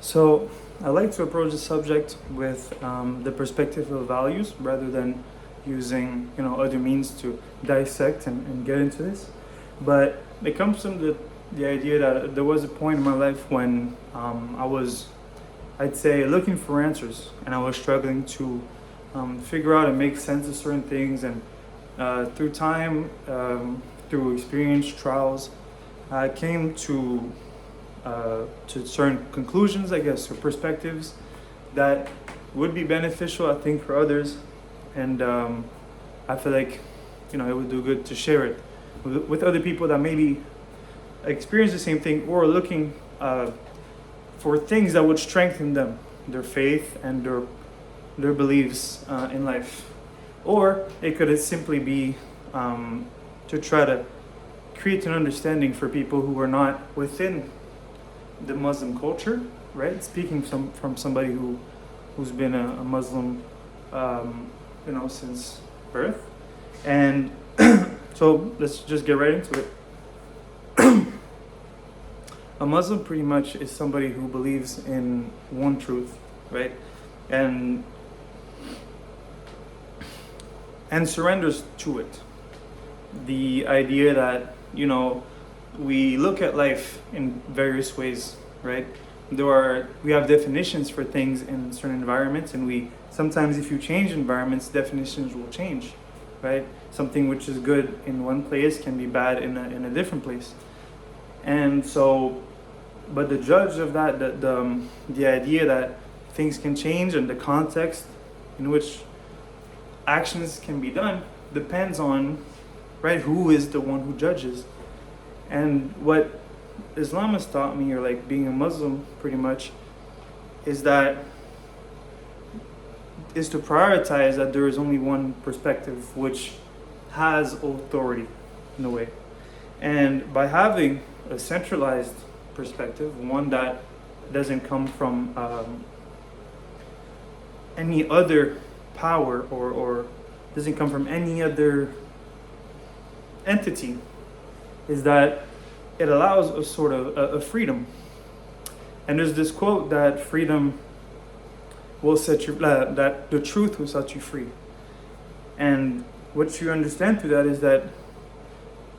So I like to approach the subject with the perspective of values rather than using other means to dissect and get into this. But it comes from the idea that there was a point in my life when I was, I'd say, looking for answers, and I was struggling to figure out and make sense of certain things. And through time, through experience, trials, I came to certain conclusions, I guess, or perspectives that would be beneficial, I think, for others. And I feel like, it would do good to share it with other people that maybe experience the same thing or are looking for things that would strengthen them, their faith and their beliefs in life. Or it could simply be to try to create an understanding for people who are not within the Muslim culture, right? Speaking from somebody who's been a Muslim, since birth, and so let's just get right into it. A Muslim pretty much is somebody who believes in one truth, right? And surrenders to it. The idea that we look at life in various ways, right? We have definitions for things in certain environments, and we sometimes, if you change environments, definitions will change, right? Something which is good in one place can be bad in a different place. And so, but the judge of that, the idea that things can change and the context in which actions can be done depends on, right, who is the one who judges. And what Islam has taught me, or like being a Muslim pretty much, is to prioritize that there is only one perspective which has authority in a way. And by having a centralized perspective, one that doesn't come from any other power or doesn't come from any other entity, is that it allows a sort of a freedom. And there's this quote that freedom will set you, that the truth will set you free. And what you understand through that is that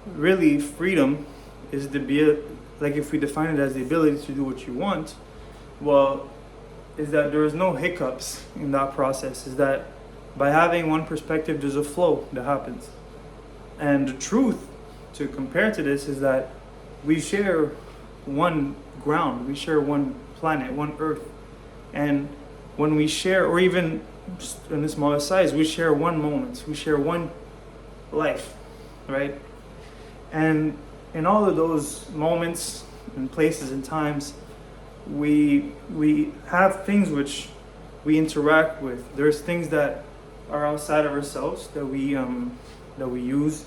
really freedom is like if we define it as the ability to do what you want, well, is that there is no hiccups in that process, is that by having one perspective, there's a flow that happens. And the truth to compare to this is that we share one ground, we share one planet, one earth. And when we share, or even in the smallest size, we share one moment, we share one life, right? And in all of those moments and places and times, we have things which we interact with. There's things that are outside of ourselves that we use,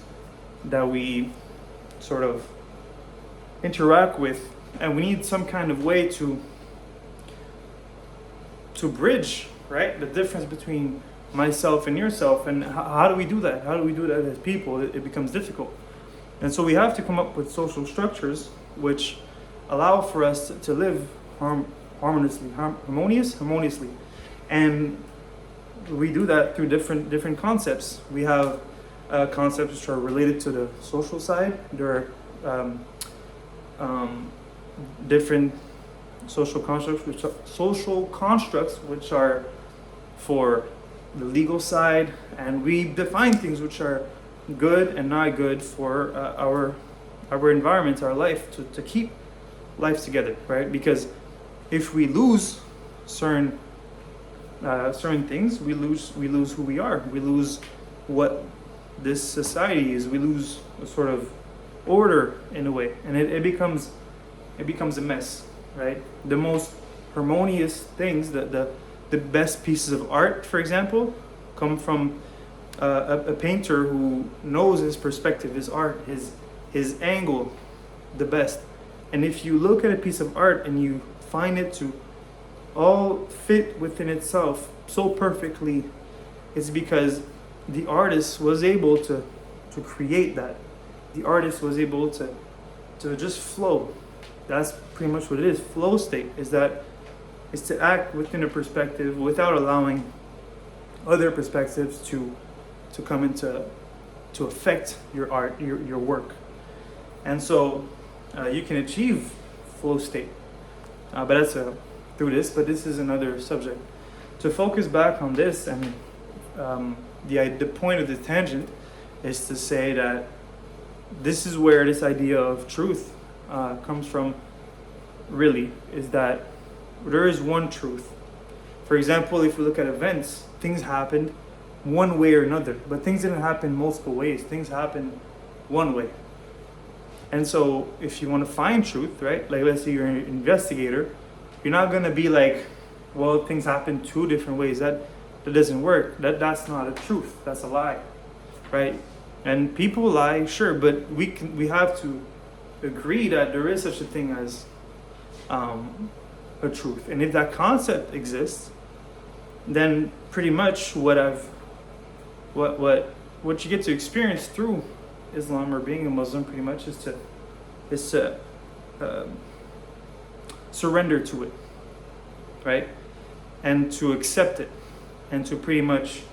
that we sort of interact with, and we need some kind of way to bridge, right, the difference between myself and yourself. And how do we do that? How do we do that as people? It becomes difficult. And so we have to come up with social structures which allow for us to live harmoniously. And we do that through different concepts. We have concepts which are related to the social side. There are different social constructs which are for the legal side, and we define things which are good and not good for our environment, our life, to keep life together, right? Because if we lose certain things, we lose who we are. We lose what this society is. We lose a sort of order in a way, and it becomes a mess, right? The most harmonious things, the best pieces of art, for example, come from a painter who knows his perspective, his art, his angle the best. And if you look at a piece of art and you find it to all fit within itself so perfectly, it's because the artist was able to create that. The artist was able to just flow. That's pretty much what it is. Flow state is that is to act within a perspective without allowing other perspectives to come into to affect your art, your work. And so you can achieve flow state, but that's through this. But this is another subject. To focus back on this, and the point of the tangent is to say that this is where this idea of truth comes from. Really, is that there is one truth. For example, if we look at events, things happened one way or another, but things didn't happen multiple ways. Things happened one way. And so if you want to find truth, right, like let's say you're an investigator, you're not going to be like, well, things happen two different ways. That doesn't work. That's not a truth. That's a lie, right? And people lie, sure, but we have to agree that there is such a thing as a truth. And if that concept exists, then pretty much what you get to experience through Islam or being a Muslim pretty much is to surrender to it, right? And to accept it, and to pretty much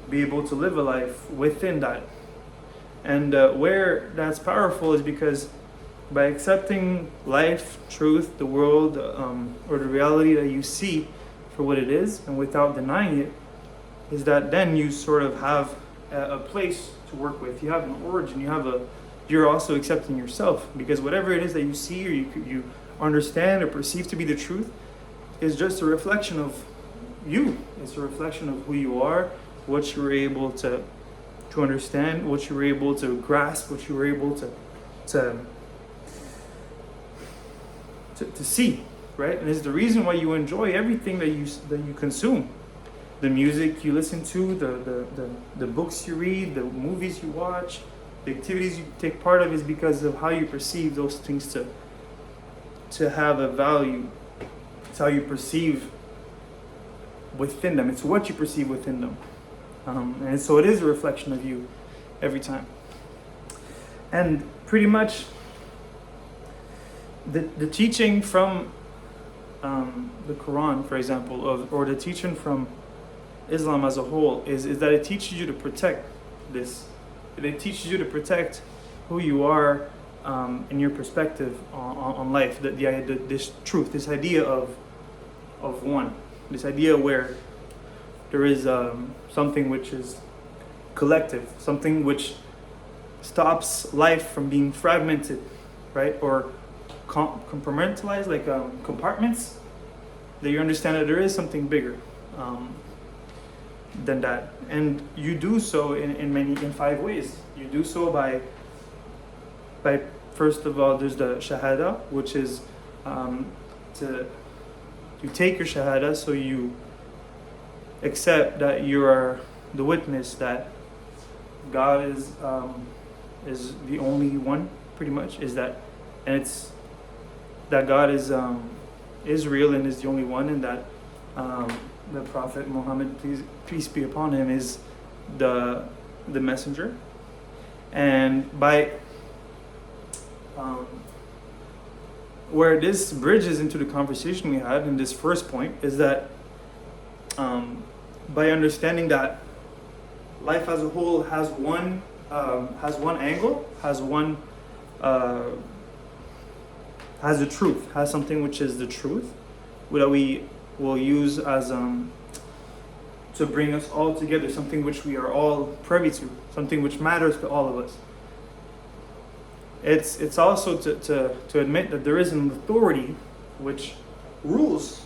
be able to live a life within that. And where that's powerful is because by accepting life, truth, the world, or the reality that you see for what it is, and without denying it, is that then you sort of have a place to work with. You have an origin. You're also accepting yourself, because whatever it is that you see or you understand or perceive to be the truth is just a reflection of you. It's a reflection of who you are, what you were able to understand, what you were able to grasp, what you were able to see, right? And it's the reason why you enjoy everything that you consume. The music you listen to, the books you read, the movies you watch, the activities you take part of, is because of how you perceive those things to have a value. It's how you perceive within them. It's what you perceive within them. And so it is a reflection of you every time. And pretty much the teaching from the Quran, for example, or the teaching from Islam as a whole is that it teaches you to protect this. It teaches you to protect who you are in your perspective on life. This truth, this idea of one, this idea where there is something which is collective, something which stops life from being fragmented, right? Or compartmentalized, like compartments, that you understand that there is something bigger than that. And you do so in 5 ways. You do so by first of all, there's the shahada, which is you take your shahada, so you accept that you are the witness that God is the only one, pretty much, and it's that God is real and is the only one, and that the Prophet Muhammad, peace be upon him, is the messenger. And by where this bridges into the conversation we had in this first point is that by understanding that life as a whole has one angle, has a truth, has something which is the truth, that we will use as to bring us all together, something which we are all privy to, something which matters to all of us. It's also to admit that there is an authority which rules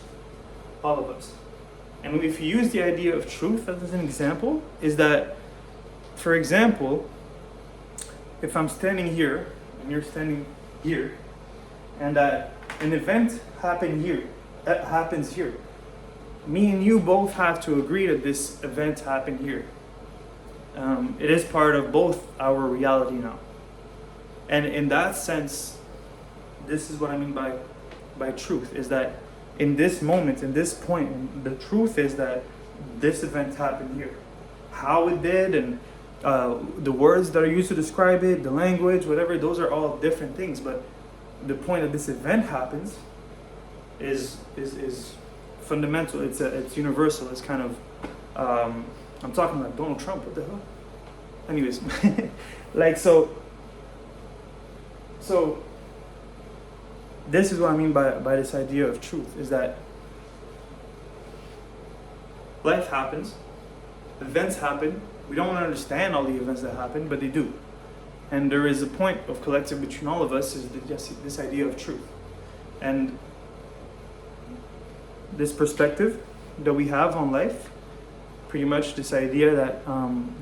all of us. And if you use the idea of truth as an example, is that, for example, if I'm standing here and you're standing here, and that an event happens here, me and you both have to agree that this event happened here. It is part of both our reality now. And in that sense, this is what I mean by truth, is that in this moment, in this point, the truth is that this event happened here. How it did, and the words that are used to describe it, the language, whatever, those are all different things. But the point that this event happens is fundamental. It's universal. It's kind of I'm talking about Donald Trump. What the hell? Anyways, like so this is what I mean by this idea of truth, is that life happens, events happen. We don't understand all the events that happen, but they do. And there is a point of collective between all of us, is just this idea of truth. And this perspective that we have on life, pretty much this idea that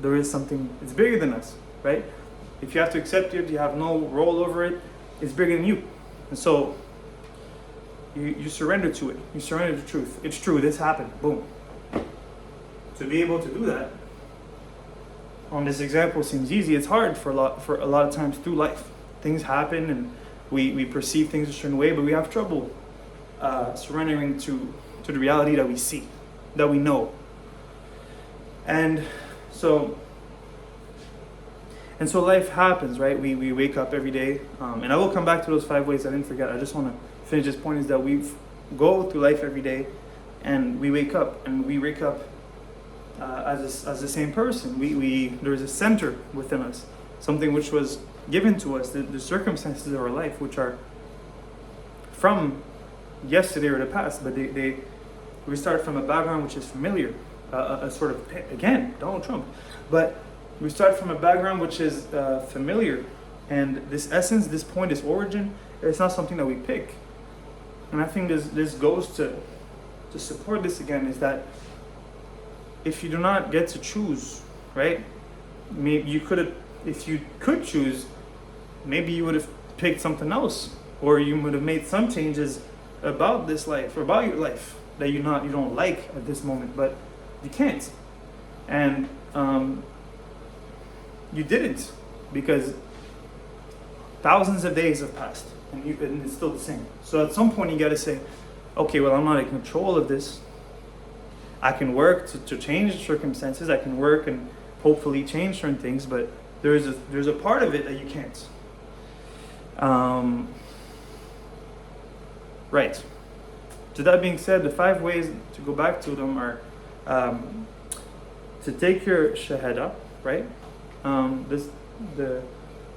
there is something, it's bigger than us, right? If you have to accept it, you have no role over it, it's bigger than you. And so you surrender to it. You surrender to truth. It's true, this happened, boom. To be able to do that, on this example, seems easy. It's hard for a lot of times through life. Things happen and we perceive things a certain way, but we have trouble surrendering to the reality that we see, that we know. And so life happens, right? We wake up every day, and I will come back to those 5 ways I didn't forget. I just want to finish this point, is that we go through life every day, and we wake up, as the same person. There is a center within us, something which was given to us, the circumstances of our life, which are from yesterday or the past, but we start from a background which is familiar, a sort of, again, Donald Trump, but we start from a background which is familiar, and this essence, this point, this origin, it's not something that we pick. And I think this goes to support this again, is that if you do not get to choose, right? Maybe you could have, if you could choose, maybe you would have picked something else, or you would have made some changes about this life, or about your life, that you don't like at this moment, but you can't. And you didn't, because thousands of days have passed, and it's still the same. So at some point you got to say, okay, well, I'm not in control of this. I can work to change circumstances. I can work and hopefully change certain things, but there's a part of it that you can't. Right. So that being said, the 5 ways to go back to them are to take your shahada, right?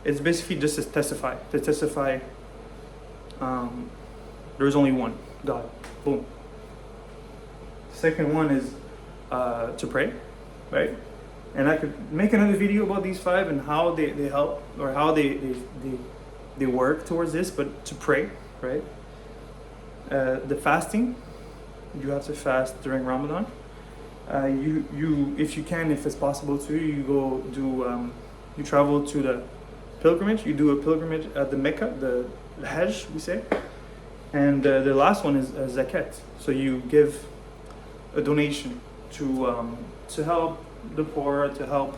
It's basically just to testify. To testify, there is only one God. Boom. Second one is to pray, right? And I could make another video about these 5 and how they help, or how they work towards this, but to pray, right? The fasting, you have to fast during Ramadan. You if you can, if it's possible to, you go do you travel to the pilgrimage. You do a pilgrimage at the Mecca, the Hajj, we say. And the last one is zakat. So you give a donation to help the poor, to help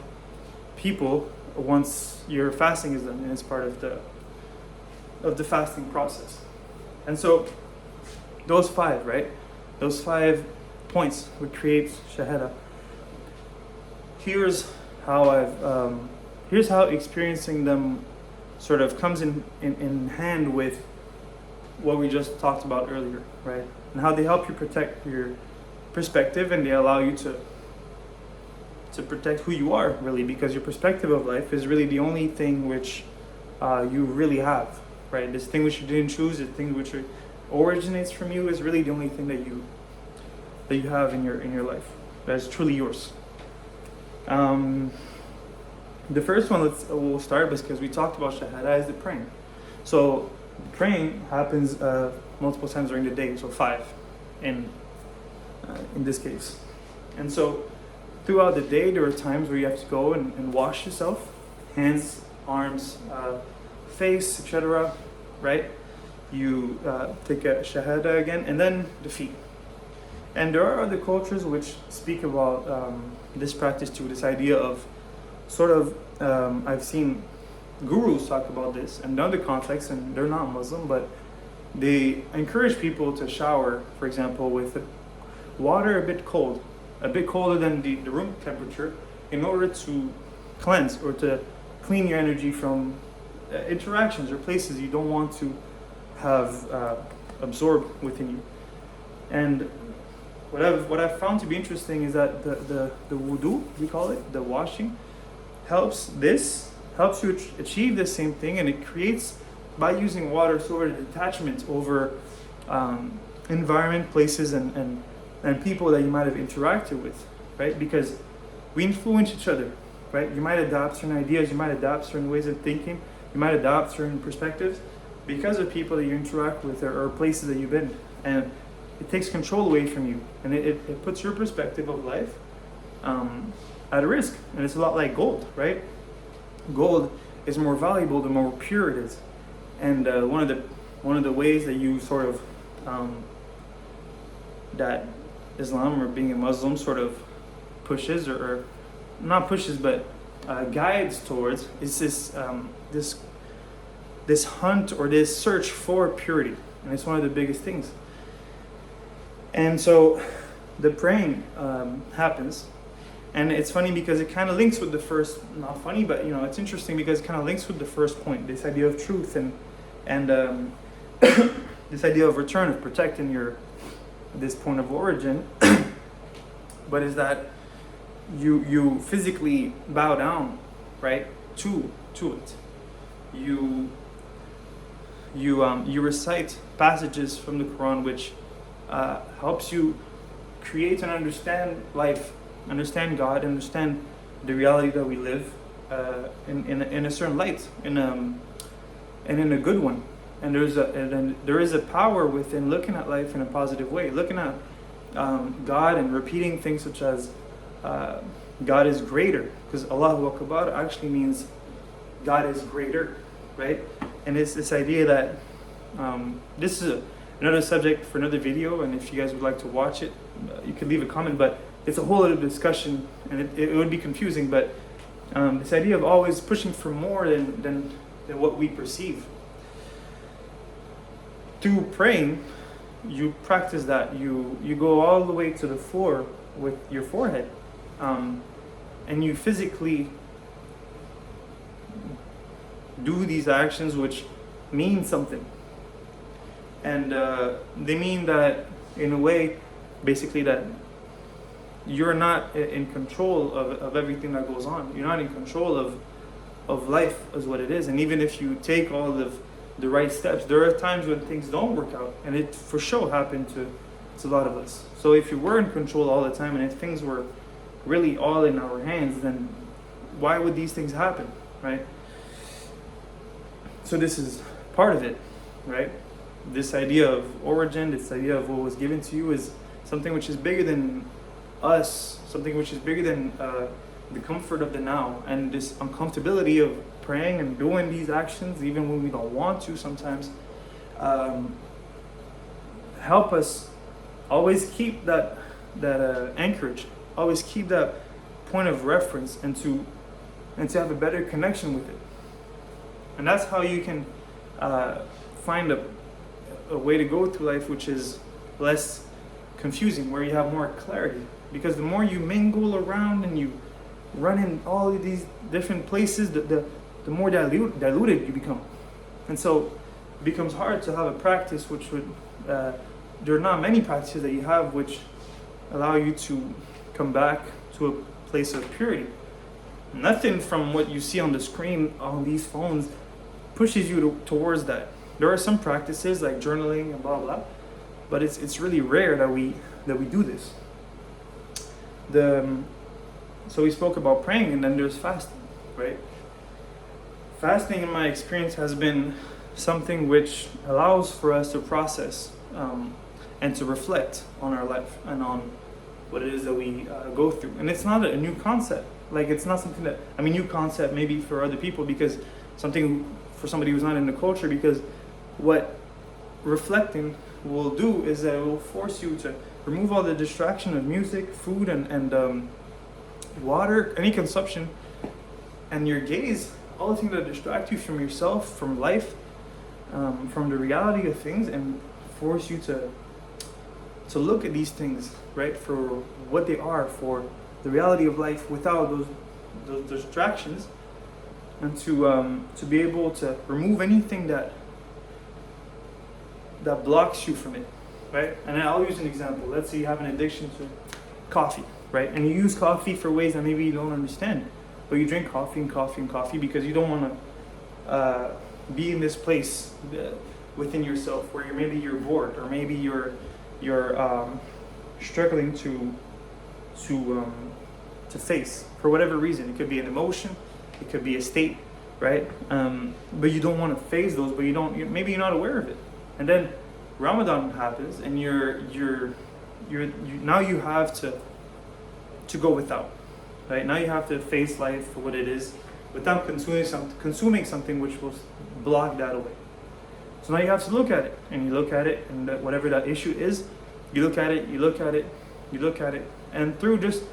people once your fasting is done, and it's part of the fasting process. And so those 5, right? Those 5 points would create shahada. Here's how experiencing them sort of comes in hand with what we just talked about earlier, right? And how they help you protect your perspective, and they allow you to protect who you are, really, because your perspective of life is really the only thing which you really have, right? This thing which you didn't choose, the thing which originates from you, is really the only thing that you have in your life that is truly yours. The first one we'll start with, because we talked about shahada, is the praying. So praying happens multiple times during the day, so 5 in this case. And so throughout the day, there are times where you have to go and wash yourself, hands, arms, face, etc., right? You take a shahada again, and then the feet. And there are other cultures which speak about this practice too, this idea of sort of, I've seen gurus talk about this in other contexts, and they're not Muslim, but they encourage people to shower, for example, with water a bit colder than the room temperature, in order to cleanse or to clean your energy from interactions or places you don't want to have absorbed within you. And what I've found to be interesting is that the wudu, we call it, the washing, helps you achieve the same thing, and it creates, by using water, sort of detachment over environment, places, and people that you might have interacted with, right? Because we influence each other, right? You might adopt certain ideas, you might adopt certain ways of thinking, you might adopt certain perspectives because of people that you interact with, or places that you've been, and it takes control away from you, and it puts your perspective of life at risk. And it's a lot like gold, right? Gold is more valuable the more pure it is, and one of the ways that you sort of that Islam, or being a Muslim, sort of pushes, or not pushes, but guides towards, is this hunt, or this search for purity, and it's one of the biggest things. And so the praying happens, and it's funny because it kind of links with the first, not funny, but it's interesting because it kind of links with the first point, this idea of truth, and this idea of return, of protecting this point of origin. But is that you physically bow down, right, to it. You recite passages from the Quran which helps you create and understand life, understand God, understand the reality that we live in a certain light, and in a good one. And there is a power within looking at life in a positive way, looking at God and repeating things such as God is greater, because Allahu Akbar actually means God is greater, right? And it's this idea that this is another subject for another video, and if you guys would like to watch it, you could leave a comment, but it's a whole other discussion, and it would be confusing, but this idea of always pushing for more than what we perceive. Through praying, you practice that. You go all the way to the floor with your forehead, and you physically do these actions which mean something. And they mean that, in a way, basically, that you're not in control of everything that goes on. You're not in control of life as what it is. And even if you take all of the right steps, there are times when things don't work out, and it for sure happened to a lot of us. So if you were in control all the time, and if things were really all in our hands, then why would these things happen, right? So this is part of it, right? This idea of origin, this idea of what was given to you, is something which is bigger than us, something which is bigger than the comfort of the now, and this uncomfortability of praying and doing these actions even when we don't want to sometimes, help us always keep that anchorage, always keep that point of reference, and to have a better connection with it. And that's how you can find a way to go through life which is less confusing, where you have more clarity. Because the more you mingle around and you run in all of these different places, the more diluted you become. And so it becomes hard to have a practice which would, there are not many practices that you have which allow you to come back to a place of purity. Nothing from what you see on the screen on these phones pushes you towards that. There are some practices like journaling and blah blah, but it's really rare that we do this. So we spoke about praying, and then there's fasting, right? Fasting, in my experience, has been something which allows for us to process and to reflect on our life and on what it is that we go through. And it's not a new concept. Like, it's not something that, new concept maybe for other people, because something for somebody who's not in the culture, because what reflecting will do is that it will force you to remove all the distraction of music, food, and water, any consumption, and your gaze, all the things that distract you from yourself, from life, from the reality of things, and force you to look at these things, right, for what they are, for the reality of life without those distractions, and to be able to remove anything that blocks you from it, right? And then I'll use an example. Let's say you have an addiction to coffee, right? And you use coffee for ways that maybe you don't understand, but you drink coffee and coffee and coffee because you don't want to be in this place within yourself where you're bored, or maybe you're struggling to face for whatever reason. It could be an emotion, it could be a state, right? But you don't want to face those, but maybe you're not aware of it. And then Ramadan happens, and now you have to go without, right? Now you have to face life for what it is, without consuming something which will block that away. So now you have to look at it, and you look at it, and whatever that issue is, you look at it, you look at it, you look at it, and through just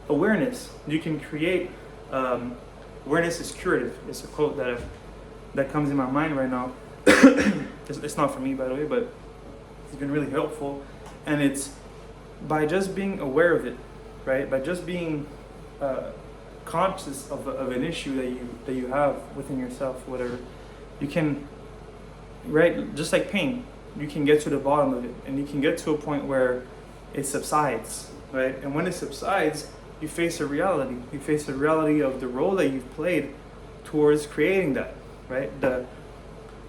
awareness, you can create. Awareness is curative. It's a quote that comes in my mind right now. It's not for me, by the way, but it's been really helpful. And it's by just being aware of it, right? By just being conscious of an issue that you have within yourself, whatever, you can, right? Just like pain, you can get to the bottom of it, and you can get to a point where it subsides, right? And when it subsides, you face a reality. You face the reality of the role that you've played towards creating that, right?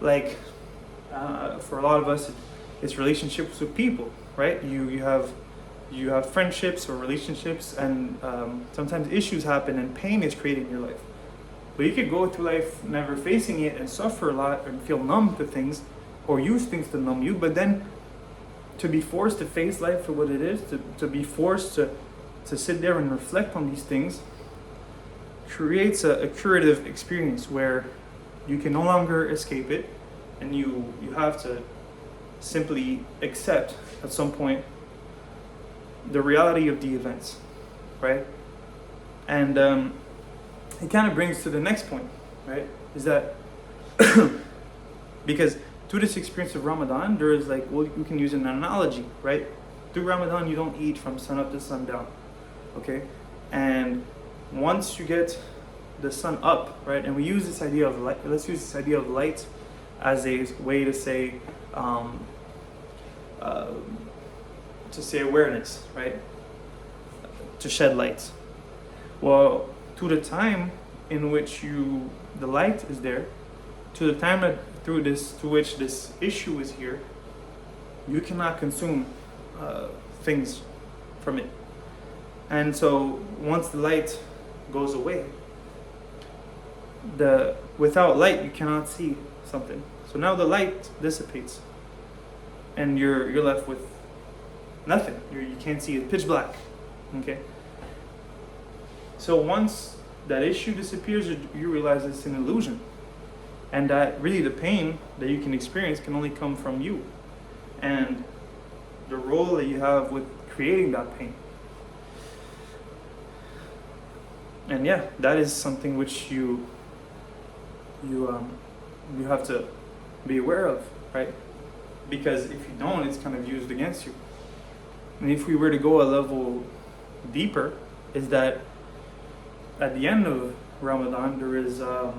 For a lot of us, it's relationships with people, right? You have friendships or relationships, and sometimes issues happen, and pain is created in your life. But you could go through life never facing it and suffer a lot and feel numb to things, or use things to numb you. But then to be forced to face life for what it is, to be forced to sit there and reflect on these things, creates a curative experience where you can no longer escape it, and you have to simply accept at some point the reality of the events, right? And it kind of brings to the next point, right? Is that because through this experience of Ramadan, there is we can use an analogy, right? Through Ramadan, you don't eat from sun up to sundown. Okay, and once you get the sun up, right, and we use this idea of light. Let's use this idea of light as a way to say awareness, right? To shed light. Well, to the time in which the light is there, to the time through which this issue is here, you cannot consume things from it. And so once the light goes away, without light you cannot see something. So now the light dissipates, and you're left with nothing. You can't see it, pitch black. Okay. So once that issue disappears, you realize it's an illusion, and that really the pain that you can experience can only come from you, and the role that you have with creating that pain. And yeah, that is something which you have to be aware of, right? Because if you don't, it's kind of used against you. And if we were to go a level deeper, is that at the end of Ramadan there is a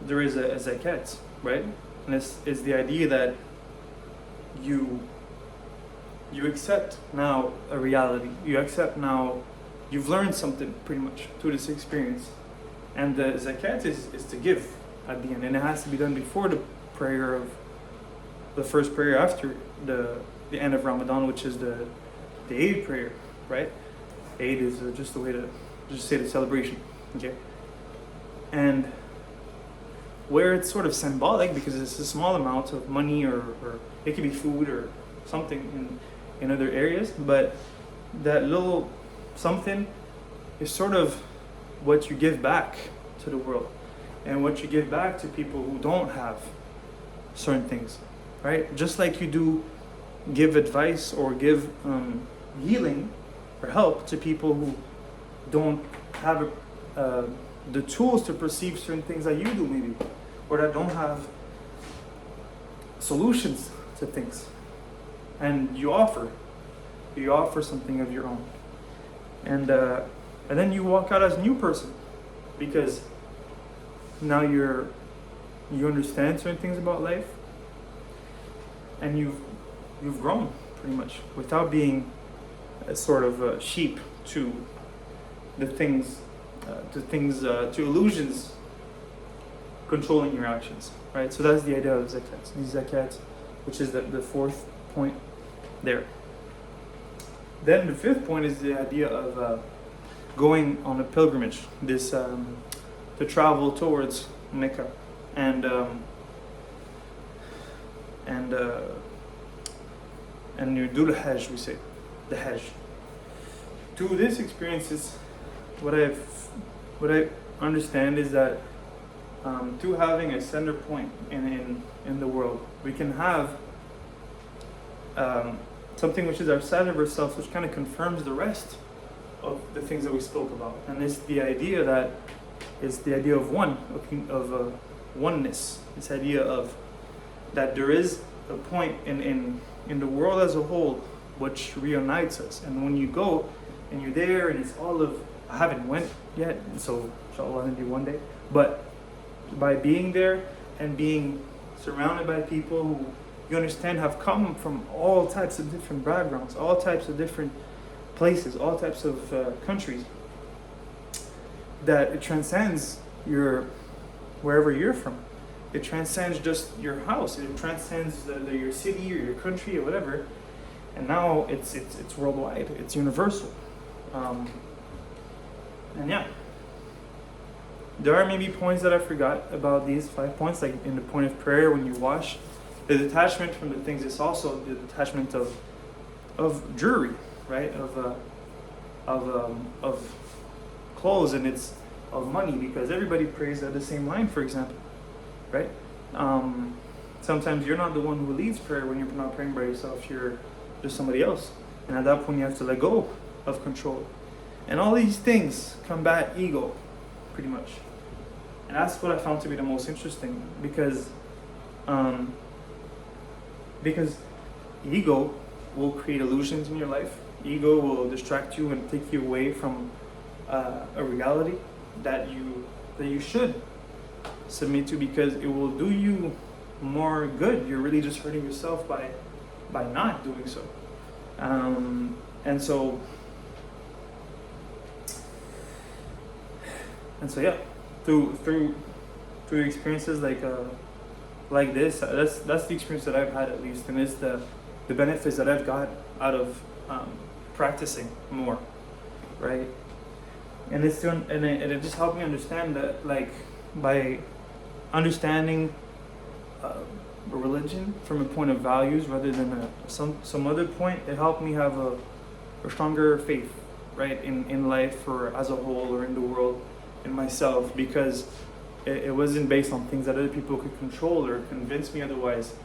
zakat, right? And this is the idea that you accept now a reality. You accept now. You've learned something pretty much through this experience. And the zakat is to give at the end. And it has to be done before the first prayer after the end of Ramadan, which is the Eid prayer, right? Eid is just a way to just say the celebration, okay? And where it's sort of symbolic because it's a small amount of money or it could be food or something in other areas, but that little something is sort of what you give back to the world and what you give back to people who don't have certain things, right? Just like you do give advice or give healing or help to people who don't have the tools to perceive certain things that you do maybe, or that don't have solutions to things, and you offer something of your own. And then you walk out as a new person because now you understand certain things about life. and you've grown pretty much without being a sort of a sheep to to illusions controlling your actions, right? So that's the idea of zakat, which is the fourth point there. Then the fifth point is the idea of going on a pilgrimage, this to travel towards Mecca and you do the Hajj, we say, the Hajj. To this experiences, what I understand is that to having a center point in the world, we can have something which is outside of ourselves, which kind of confirms the rest of the things that we spoke about, and it's the idea that is the idea of oneness. This idea of that there is a point in the world as a whole which reunites us, and when you go and you're there, and it's all of, I haven't went yet, so inshallah maybe one day, but by being there and being surrounded by people who you understand have come from all types of different backgrounds, all types of different places, all types of countries, that it transcends your wherever you're from. It transcends just your house. It transcends your city or your country or whatever. And now it's worldwide. It's universal. And yeah, there are maybe points that I forgot about these 5 points, like in the point of prayer when you wash. The detachment from the things is also the detachment of jewelry, right? Of clothes, and it's of money, because everybody prays at the same line, for example, right? Sometimes you're not the one who leads prayer when you're not praying by yourself, you're just somebody else, and at that point you have to let go of control. And all these things combat ego, pretty much. And that's what I found to be the most interesting, because ego will create illusions in your life. Ego will distract you and take you away from a reality that you should submit to, because it will do you more good. You're really just hurting yourself by not doing so. And so yeah, through experiences like this, that's the experience that I've had, at least, and it's the benefits that I've got out of practicing more, right? And it just helped me understand that, like, by understanding religion from a point of values rather than some other point, it helped me have a stronger faith, right, in life, or as a whole, or in the world, in myself, because it wasn't based on things that other people could control or convince me otherwise,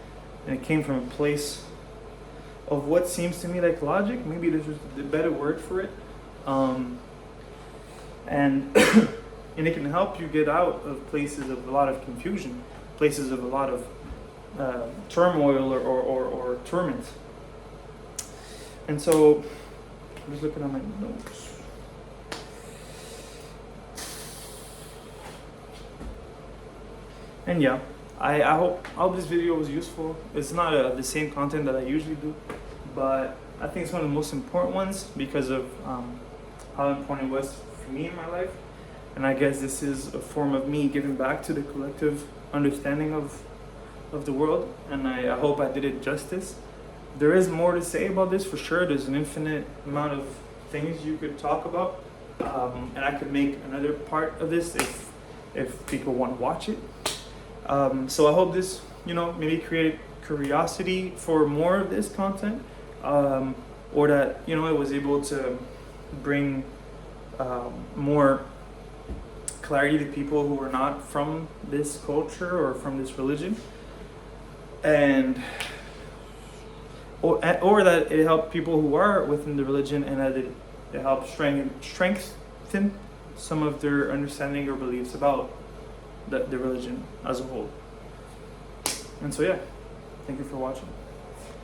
and it came from a place of what seems to me like logic. Maybe there's a better word for it, and and it can help you get out of places of a lot of confusion, places of a lot of turmoil or torment. And so I'm just looking at my notes. And yeah, I hope this video was useful. It's not the same content that I usually do, but I think it's one of the most important ones because of how important it was for me in my life. And I guess this is a form of me giving back to the collective understanding of the world, and I hope I did it justice. There is more to say about this, for sure. There's an infinite amount of things you could talk about, and I could make another part of this if people want to watch it. So I hope this, maybe created curiosity for more of this content, or that, it was able to bring more clarity to people who are not from this culture or from this religion, or that it helped people who are within the religion, and that it helped strengthen some of their understanding or beliefs about the religion as a whole. And so yeah, thank you for watching.